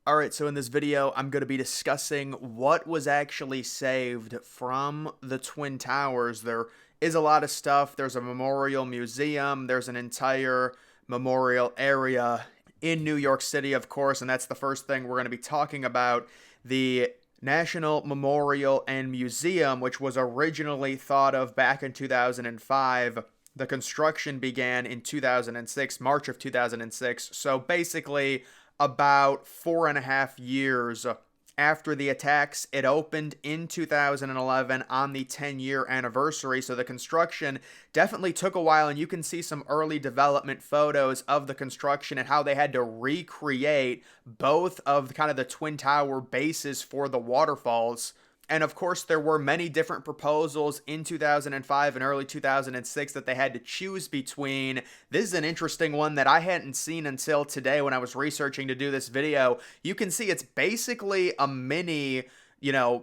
Alright, so in this video, I'm going to be discussing what was actually saved from the Twin Towers. There is a lot of stuff. There's a memorial museum, there's an entire memorial area in New York City, of course, and that's the first thing we're going to be talking about. The National Memorial and Museum, which was originally thought of back in 2005. The construction began in 2006, March of 2006. So basically, about 4.5 years after the attacks. It opened in 2011 on the 10-year anniversary, so the construction definitely took a while, and you can see some early development photos of the construction and how they had to recreate both of kind of the Twin Tower bases for the waterfalls. And of course, there were many different proposals in 2005 and early 2006 that they had to choose between. This is an interesting one that I hadn't seen until today when I was researching to do this video. You can see it's basically a mini,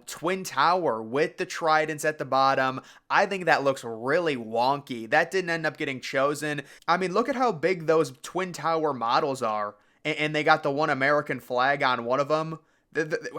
Twin Tower with the tridents at the bottom. I think that looks really wonky. That didn't end up getting chosen. I mean, look at how big those Twin Tower models are. And they got the one American flag on one of them.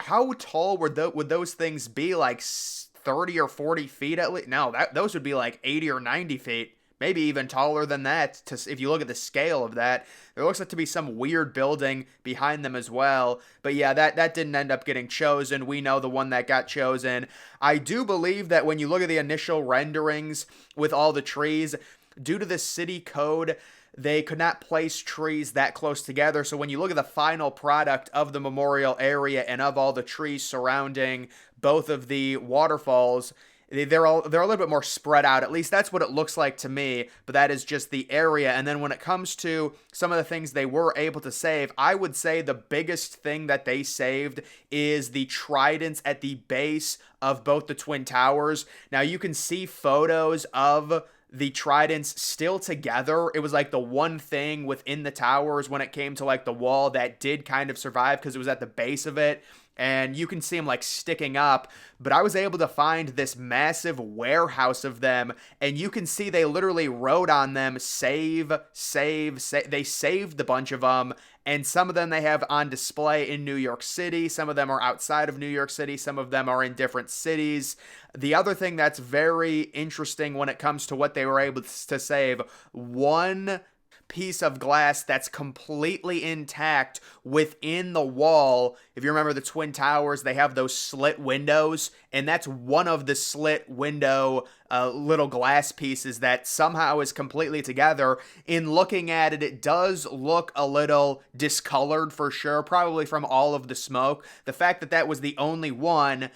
How tall would those things be? Like 30 or 40 feet at least? No, those would be like 80 or 90 feet. Maybe even taller than that. If you look at the scale of that, there looks like to be some weird building behind them as well. But yeah, that didn't end up getting chosen. We know the one that got chosen. I do believe that when you look at the initial renderings with all the trees, due to the city code, they could not place trees that close together. So when you look at the final product of the memorial area and of all the trees surrounding both of the waterfalls, they're a little bit more spread out. At least that's what it looks like to me, but that is just the area. And then when it comes to some of the things they were able to save, I would say the biggest thing that they saved is the tridents at the base of both the Twin Towers. Now you can see photos of the tridents still together. It was like the one thing within the towers when it came to like the wall that did kind of survive because it was at the base of it. And you can see them like sticking up, but I was able to find this massive warehouse of them, and you can see they literally wrote on them, save. They saved a bunch of them, and some of them they have on display in New York City. Some of them are outside of New York City. Some of them are in different cities. The other thing that's very interesting when it comes to what they were able to save, one piece of glass that's completely intact within the wall. If you remember the Twin Towers, they have those slit windows, and that's one of the slit window little glass pieces that somehow is completely together. In looking at it, it does look a little discolored for sure, probably from all of the smoke. The fact that that was the only one,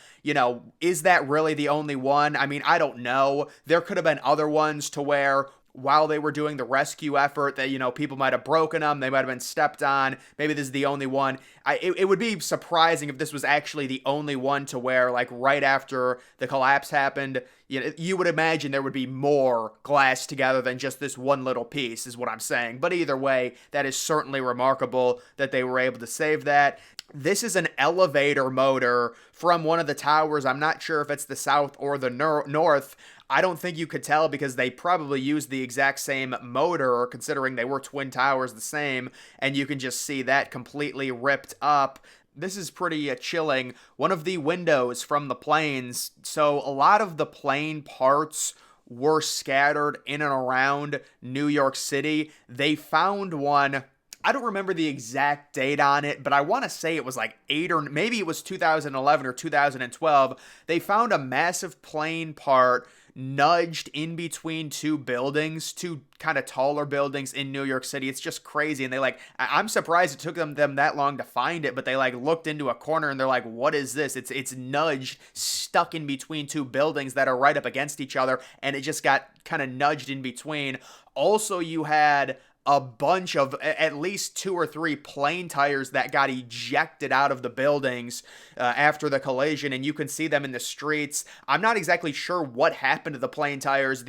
is that really the only one? I mean, I don't know. There could have been other ones to where while they were doing the rescue effort that, people might have broken them, they might have been stepped on. Maybe this is the only one. It would be surprising if this was actually the only one to where, like, right after the collapse happened, you would imagine there would be more glass together than just this one little piece, is what I'm saying. But either way, that is certainly remarkable that they were able to save that. This is an elevator motor from one of the towers. I'm not sure if it's the south or the north. I don't think you could tell because they probably used the exact same motor, considering they were Twin Towers the same, and you can just see that completely ripped up. This is pretty chilling. One of the windows from the planes, so a lot of the plane parts were scattered in and around New York City. They found one. I don't remember the exact date on it, but I want to say it was like maybe it was 2011 or 2012. They found a massive plane part nudged in between two buildings, two kind of taller buildings in New York City. It's just crazy. And I'm surprised it took them that long to find it, but they looked into a corner and they're like, what is this? It's nudged, stuck in between two buildings that are right up against each other. And it just got kind of nudged in between. Also, you had a bunch of at least 2 or 3 plane tires that got ejected out of the buildings after the collision, and you can see them in the streets. I'm not exactly sure what happened to the plane tires.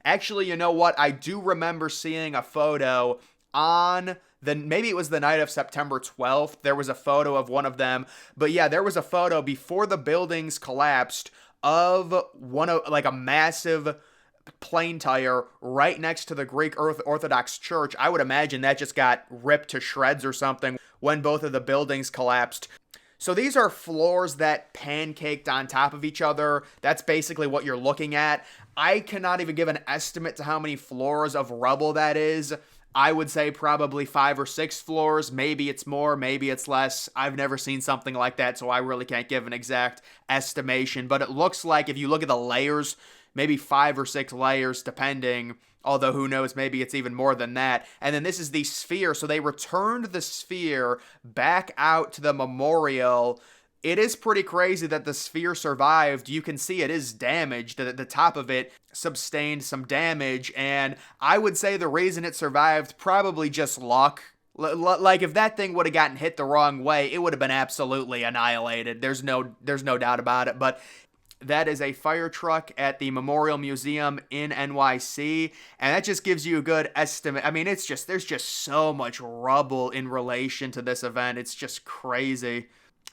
Actually, you know what? I do remember seeing a photo on maybe it was the night of September 12th. There was a photo of one of them, but yeah, there was a photo before the buildings collapsed of a massive plane tire right next to the Greek Orthodox Church. I would imagine that just got ripped to shreds or something when both of the buildings collapsed. So these are floors that pancaked on top of each other. That's basically what you're looking at. I cannot even give an estimate to how many floors of rubble that is. I would say probably 5 or 6 floors. Maybe it's more, maybe it's less. I've never seen something like that, so I really can't give an exact estimation. But it looks like if you look at the layers, maybe 5 or 6 layers depending. Although who knows, maybe it's even more than that. And then this is the sphere. So they returned the sphere back out to the memorial. It is pretty crazy that the sphere survived. You can see it is damaged. The top of it sustained some damage. And I would say the reason it survived, probably just luck. Like if that thing would have gotten hit the wrong way, it would have been absolutely annihilated. There's no doubt about it. But that is a fire truck at the Memorial Museum in NYC, and that just gives you a good estimate. I mean, there's just so much rubble in relation to this event. It's just crazy.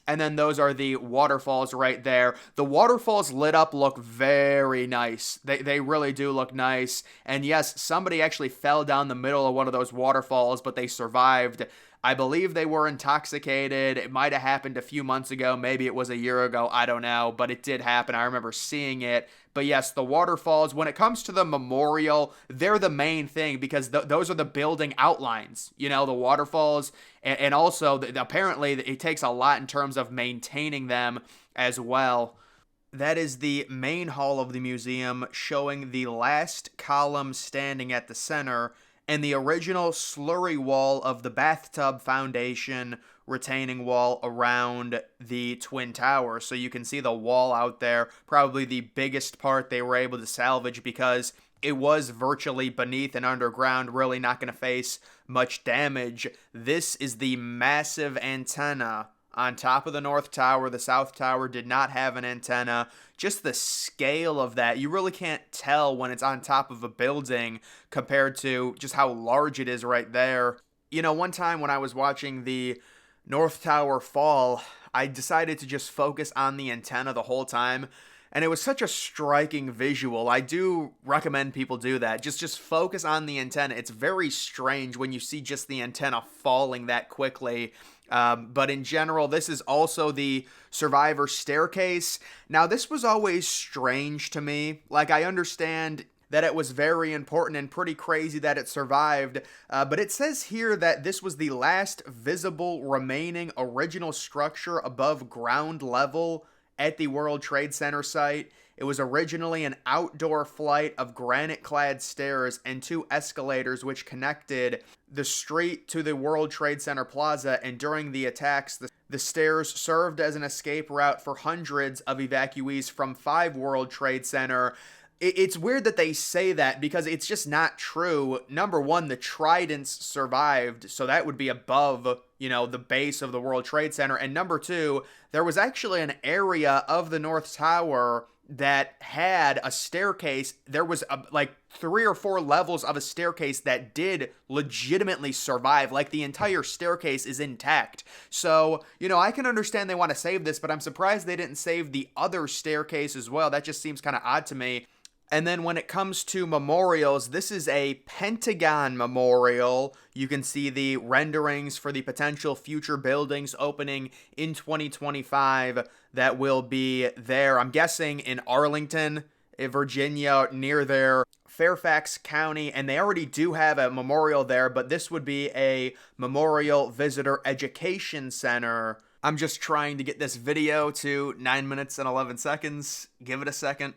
And then those are the waterfalls right there. The waterfalls lit up look very nice. They really do look nice. And yes, somebody actually fell down the middle of one of those waterfalls, but they survived. I believe they were intoxicated. It might have happened a few months ago. Maybe it was a year ago. I don't know. But it did happen. I remember seeing it. But yes, the waterfalls, when it comes to the memorial, they're the main thing because those are the building outlines. You know, the waterfalls. And also, apparently, it takes a lot in terms of maintaining them as well. That is the main hall of the museum, showing the last column standing at the center and the original slurry wall of the bathtub foundation retaining wall around the Twin Towers. So you can see the wall out there, probably the biggest part they were able to salvage because it was virtually beneath and underground, really not going to face much damage. This is the massive antenna on top of the North Tower. The South Tower did not have an antenna. Just the scale of that, you really can't tell when it's on top of a building compared to just how large it is right there. You know, one time when I was watching the North Tower fall, I decided to just focus on the antenna the whole time. And it was such a striking visual. I do recommend people do that. Just focus on the antenna. It's very strange when you see just the antenna falling that quickly. But in general, this is also the survivor staircase. Now, this was always strange to me. Like, I understand that it was very important and pretty crazy that it survived. But it says here that this was the last visible remaining original structure above ground level at the World Trade Center site. It was originally an outdoor flight of granite-clad stairs and 2 escalators which connected the street to the World Trade Center plaza, and during the attacks, the stairs served as an escape route for hundreds of evacuees from 5 World Trade Center. It's weird that they say that because it's just not true. Number one, the Tridents survived, so that would be above, you know, the base of the World Trade Center. And number two, there was actually an area of the North Tower that had a staircase. There was like 3 or 4 levels of a staircase that did legitimately survive. Like the entire staircase is intact. So, you know, I can understand they want to save this, but I'm surprised they didn't save the other staircase as well. That just seems kind of odd to me. And then when it comes to memorials, this is a Pentagon memorial. You can see the renderings for the potential future buildings opening in 2025 that will be there. I'm guessing in Arlington, Virginia, near there, Fairfax County, and they already do have a memorial there, but this would be a Memorial Visitor Education Center. I'm just trying to get this video to 9 minutes and 11 seconds. Give it a second.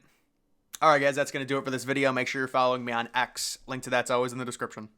Alright guys, that's going to do it for this video. Make sure you're following me on X. Link to that's always in the description.